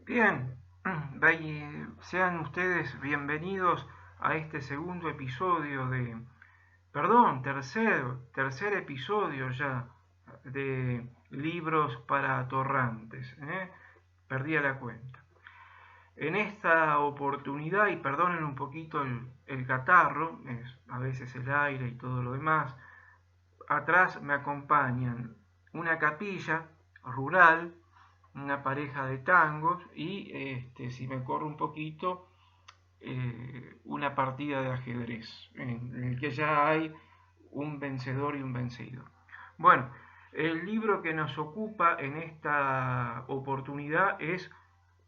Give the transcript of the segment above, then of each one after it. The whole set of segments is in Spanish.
Bien, sean ustedes bienvenidos a este segundo episodio tercer episodio ya de Libros para Atorrantes, perdí la cuenta. En esta oportunidad, y perdonen un poquito el catarro, a veces el aire y todo lo demás, atrás me acompañan una capilla rural, una pareja de tangos y, si me corro un poquito, una partida de ajedrez en el que ya hay un vencedor y un vencido. Bueno, el libro que nos ocupa en esta oportunidad es,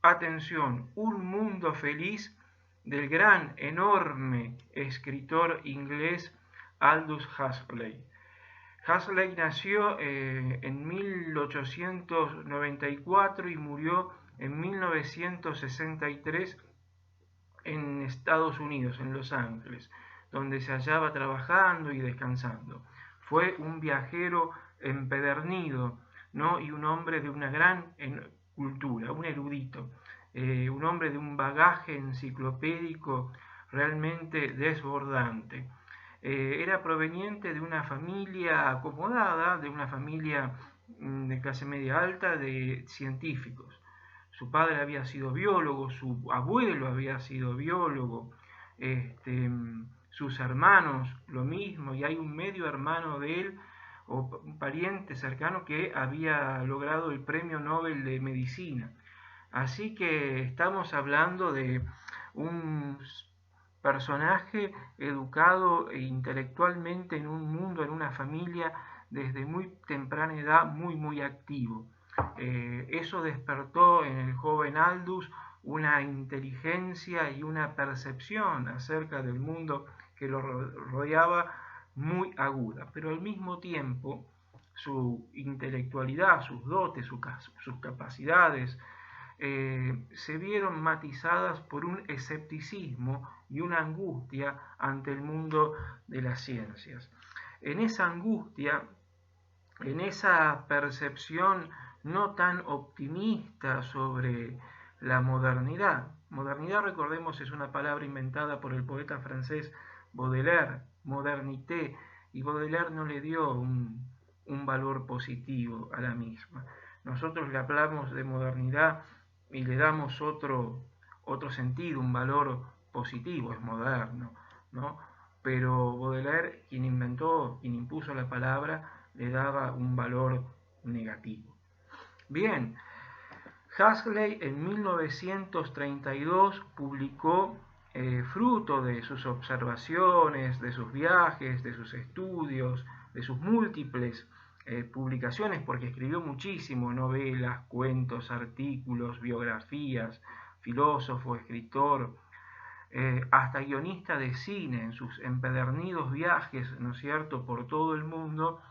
atención, Un mundo feliz, del gran, enorme escritor inglés Aldous Huxley. Huxley nació en 1894 y murió en 1963 en Estados Unidos, en Los Ángeles, donde se hallaba trabajando y descansando. Fue un viajero empedernido, ¿no? Y un hombre de una gran cultura, un erudito, un hombre de un bagaje enciclopédico realmente desbordante. Era proveniente de una familia acomodada, de una familia de clase media alta, de científicos. Su padre había sido biólogo, su abuelo había sido biólogo, sus hermanos lo mismo, y hay un medio hermano de él, o un pariente cercano, que había logrado el premio Nobel de Medicina. Así que estamos hablando de un personaje educado e intelectualmente en un mundo, en una familia, desde muy temprana edad, muy activo. Eso despertó en el joven Aldous una inteligencia y una percepción acerca del mundo que lo rodeaba muy aguda, pero al mismo tiempo su intelectualidad, sus dotes, sus capacidades, se vieron matizadas por un escepticismo y una angustia ante el mundo de las ciencias. En esa angustia, en esa percepción no tan optimista sobre la modernidad. Modernidad, recordemos, es una palabra inventada por el poeta francés Baudelaire, modernité, y Baudelaire no le dio un valor positivo a la misma. Nosotros le hablamos de modernidad y le damos otro sentido, un valor positivo, es moderno, ¿no? Pero Baudelaire, quien impuso la palabra, le daba un valor negativo. Bien, Huxley en 1932 publicó, fruto de sus observaciones, de sus viajes, de sus estudios, de sus múltiples publicaciones, porque escribió muchísimo, novelas, cuentos, artículos, biografías, filósofo, escritor, hasta guionista de cine. En sus empedernidos viajes, ¿no es cierto?, por todo el mundo,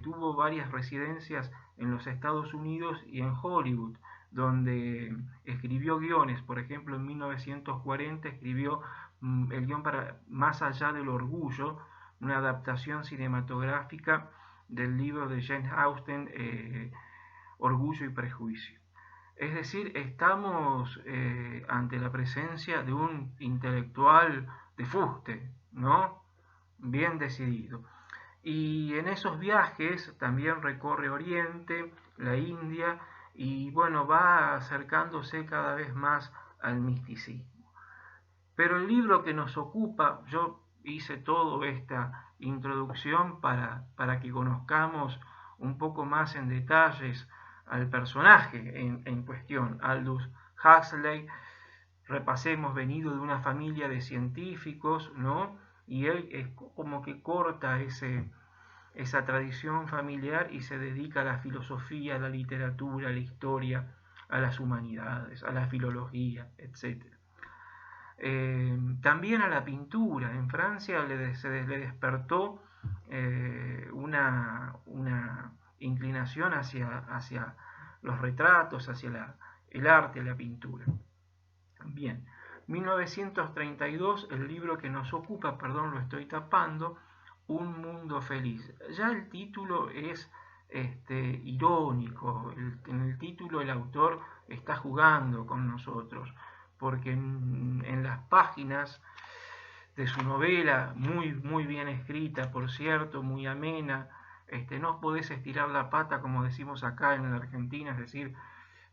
tuvo varias residencias en los Estados Unidos y en Hollywood, donde escribió guiones. Por ejemplo, en 1940 escribió el guión para Más allá del orgullo, una adaptación cinematográfica del libro de Jane Austen, Orgullo y Prejuicio. Es decir, estamos ante la presencia de un intelectual de fuste, ¿no? Bien decidido. Y en esos viajes también recorre Oriente, la India, y bueno, va acercándose cada vez más al misticismo. Pero el libro que nos ocupa, yo hice toda esta introducción para que conozcamos un poco más en detalles al personaje en cuestión, Aldous Huxley. Repasemos, venido de una familia de científicos, ¿no? Y él es como que corta esa tradición familiar y se dedica a la filosofía, a la literatura, a la historia, a las humanidades, a la filología, etc. También a la pintura. En Francia le despertó una inclinación hacia los retratos, hacia el arte, la pintura. Bien, 1932, el libro que nos ocupa, perdón, lo estoy tapando, Un mundo feliz. Ya el título es irónico. En el título el autor está jugando con nosotros, porque en las páginas de su novela, muy bien escrita, por cierto, muy amena, no podés estirar la pata, como decimos acá en la Argentina, es decir,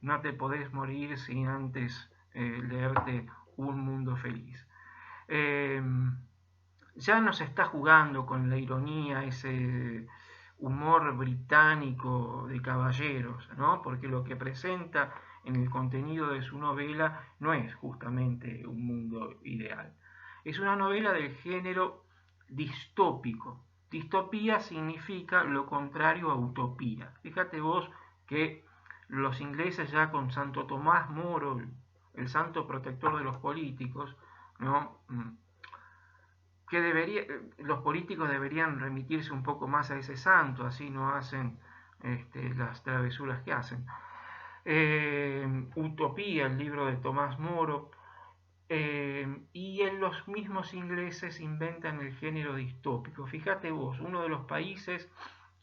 no te podés morir sin antes leerte Un Mundo Feliz. Ya nos está jugando con la ironía, ese humor británico de caballeros, ¿no? Porque lo que presenta en el contenido de su novela no es justamente un mundo ideal. Es una novela del género distópico. Distopía significa lo contrario a utopía. Fíjate vos que los ingleses ya con Santo Tomás Moro, el santo protector de los políticos, ¿no? Los políticos deberían remitirse un poco más a ese santo, así no hacen las travesuras que hacen. Utopía, el libro de Tomás Moro, y en los mismos ingleses inventan el género distópico. Fíjate vos, uno de los países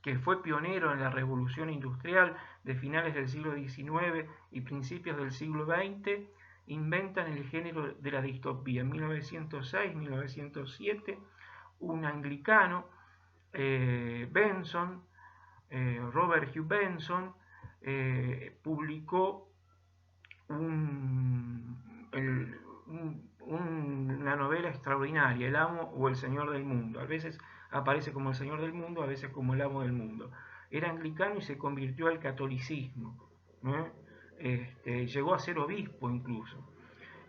que fue pionero en la revolución industrial de finales del siglo XIX y principios del siglo XX, inventan el género de la distopía. En 1906-1907, un anglicano, Benson, Robert Hugh Benson, publicó una novela extraordinaria, El amo o el señor del mundo. A veces aparece como el señor del mundo, a veces como el amo del mundo. Era anglicano y se convirtió al catolicismo, ¿no? Llegó a ser obispo incluso.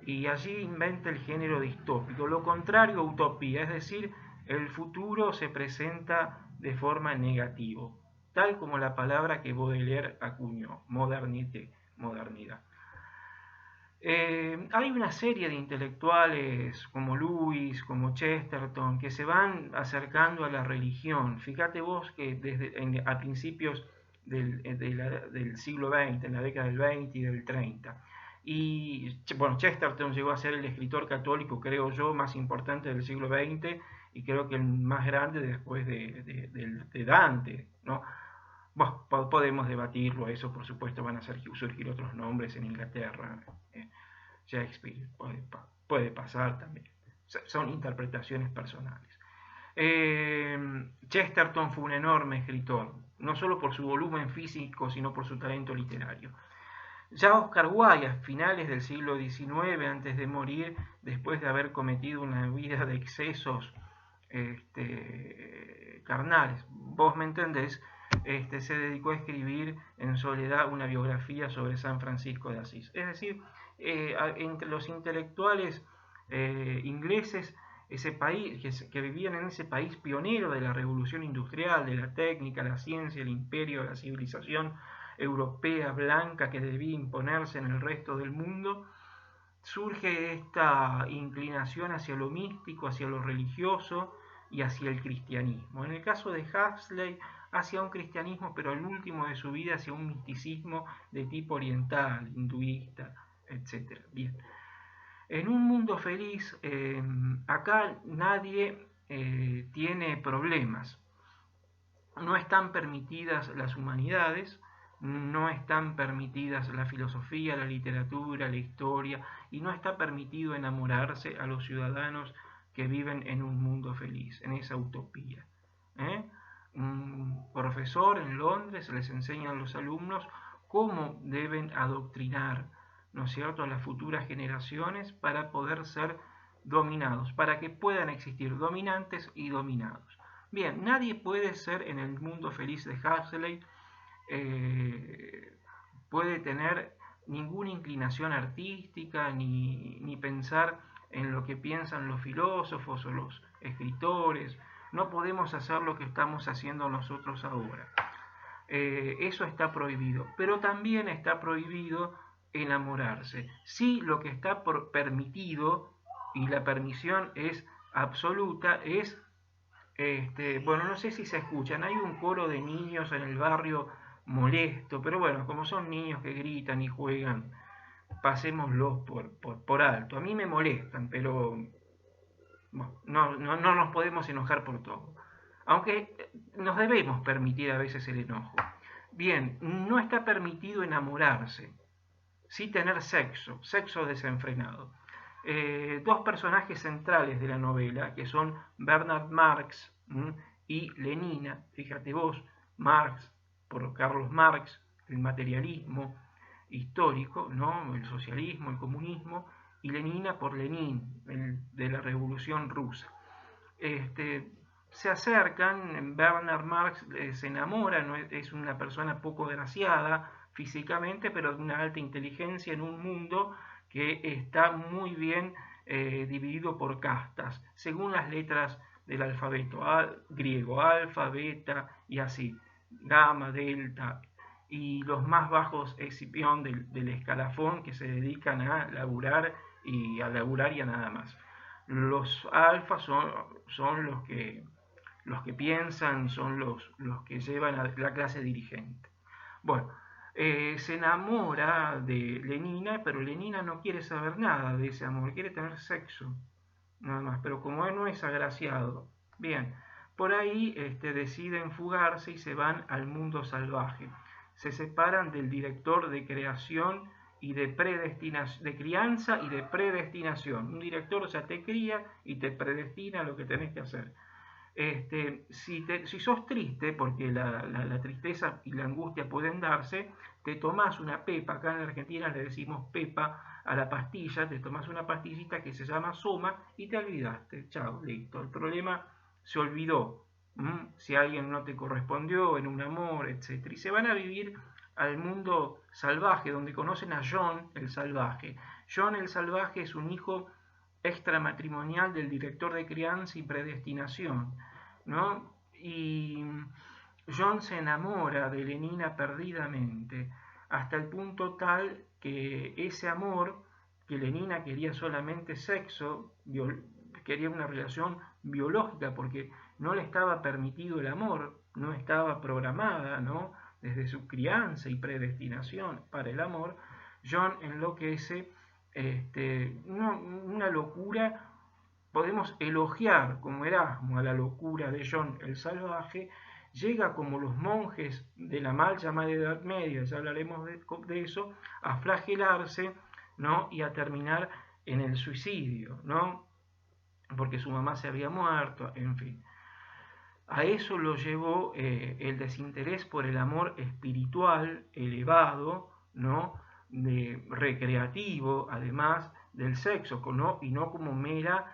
Y allí inventa el género distópico, lo contrario a utopía, es decir, el futuro se presenta de forma negativa, tal como la palabra que Baudelaire acuñó, modernidad. Hay una serie de intelectuales como Lewis, como Chesterton, que se van acercando a la religión. Fíjate vos que a principios del siglo XX, en la década del 20 y del 30. Y bueno, Chesterton llegó a ser el escritor católico, creo yo, más importante del siglo XX y creo que el más grande después de Dante, ¿no? Bueno, podemos debatirlo, eso por supuesto van a surgir otros nombres en Inglaterra. Shakespeare puede pasar también. Son interpretaciones personales. Chesterton fue un enorme escritor, no solo por su volumen físico, sino por su talento literario. Ya Oscar Wilde, a finales del siglo XIX, antes de morir, después de haber cometido una vida de excesos carnales, vos me entendés, se dedicó a escribir en soledad una biografía sobre San Francisco de Asís. Es decir, entre los intelectuales ingleses, ese país, que vivían en ese país pionero de la revolución industrial, de la técnica, la ciencia, el imperio, la civilización europea blanca que debía imponerse en el resto del mundo, surge esta inclinación hacia lo místico, hacia lo religioso y hacia el cristianismo. En el caso de Huxley, hacia un cristianismo, pero al último de su vida hacia un misticismo de tipo oriental, hinduista, etc. Bien. En un mundo feliz, acá nadie tiene problemas. No están permitidas las humanidades, no están permitidas la filosofía, la literatura, la historia, y no está permitido enamorarse a los ciudadanos que viven en un mundo feliz, en esa utopía. Un profesor en Londres les enseña a los alumnos cómo deben adoctrinar, ¿no es cierto?, a las futuras generaciones para poder ser dominados, para que puedan existir dominantes y dominados. Bien, nadie puede ser en el mundo feliz de Huxley, puede tener ninguna inclinación artística ni pensar en lo que piensan los filósofos o los escritores. No podemos hacer lo que estamos haciendo nosotros ahora. Eso está prohibido, pero también está prohibido enamorarse. Sí, lo que está permitido, y la permisión es absoluta, es bueno, no sé si se escuchan, hay un coro de niños en el barrio molesto, pero bueno, como son niños que gritan y juegan, pasémoslos por alto. A mí me molestan, pero bueno, no nos podemos enojar por todo. Aunque nos debemos permitir a veces el enojo. Bien, no está permitido enamorarse. sí tener sexo desenfrenado. Dos personajes centrales de la novela, que son Bernard Marx y Lenina. Fíjate vos, Marx por Carlos Marx, el materialismo histórico, ¿no? El socialismo, el comunismo, y Lenina por Lenin, el de la Revolución Rusa. Se acercan, Bernard Marx se enamora, ¿no? Es una persona poco graciada físicamente, pero de una alta inteligencia en un mundo que está muy bien dividido por castas, según las letras del alfabeto griego, alfa, beta y así, gamma, delta, y los más bajos escipión del escalafón que se dedican a laburar y a nada más. Los alfas son los que piensan, son los que llevan a la clase dirigente. Bueno, se enamora de Lenina, pero Lenina no quiere saber nada de ese amor, quiere tener sexo, nada más. Pero como él no es agraciado, bien, por ahí deciden fugarse y se van al mundo salvaje. Se separan del director de creación y de predestinación, de crianza y de predestinación. Un director ya te cría y te predestina lo que tenés que hacer. Si sos triste, porque la tristeza y la angustia pueden darse, te tomás una pepa, acá en Argentina le decimos pepa a la pastilla, te tomás una pastillita que se llama Soma y te olvidaste, chao, listo, el problema se olvidó. Si alguien no te correspondió en un amor, etc. Y se van a vivir al mundo salvaje, donde conocen a John el salvaje. John el salvaje es un hijo extramatrimonial del director de crianza y predestinación, ¿no? Y John se enamora de Lenina perdidamente, hasta el punto tal que ese amor, que Lenina quería solamente sexo, quería una relación biológica, porque no le estaba permitido el amor, no estaba programada, ¿no? Desde su crianza y predestinación para el amor, John enloquece, una locura. Podemos elogiar como Erasmo a la locura de John el Salvaje, llega como los monjes de la mal llamada Edad Media, ya hablaremos de eso, a flagelarse, ¿no? Y a terminar en el suicidio, ¿no? Porque su mamá se había muerto, en fin. A eso lo llevó el desinterés por el amor espiritual elevado, ¿no? Recreativo, además del sexo, ¿no? Y no como mera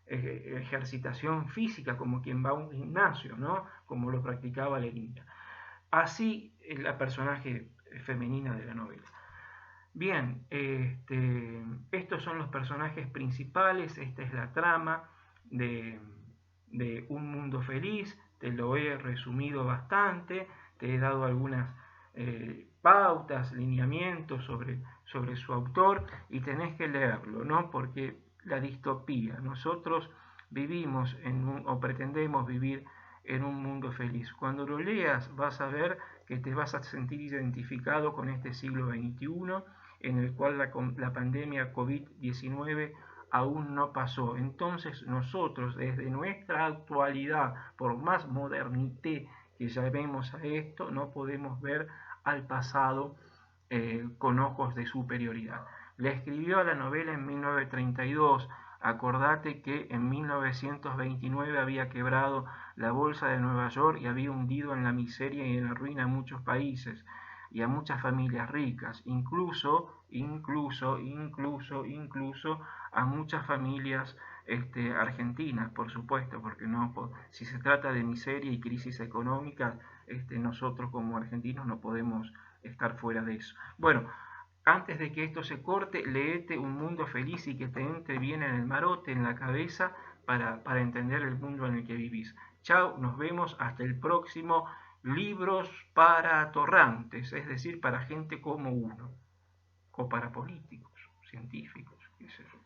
ejercitación física, como quien va a un gimnasio, ¿no? Como lo practicaba Lenina. Así es la personaje femenina de la novela. Bien, estos son los personajes principales, esta es la trama de Un Mundo Feliz. Te lo he resumido bastante, te he dado algunas pautas, lineamientos sobre su autor, y tenés que leerlo, ¿no? Porque la distopía, nosotros vivimos o pretendemos vivir en un mundo feliz. Cuando lo leas vas a ver que te vas a sentir identificado con este siglo XXI, en el cual la pandemia COVID-19 aún no pasó. Entonces nosotros desde nuestra actualidad, por más modernité que llamemos a esto, no podemos ver al pasado con ojos de superioridad. Le escribió a la novela en 1932. Acordate que en 1929 había quebrado la bolsa de Nueva York y había hundido en la miseria y en la ruina a muchos países y a muchas familias ricas, incluso a muchas familias argentinas, por supuesto, porque no, si se trata de miseria y crisis económica, nosotros como argentinos no podemos estar fuera de eso. Bueno, antes de que esto se corte, léete Un Mundo Feliz y que te entre bien en el marote, en la cabeza, para entender el mundo en el que vivís. Chao, nos vemos hasta el próximo Libros para atorrantes, es decir, para gente como uno, o para políticos, científicos, qué sé yo.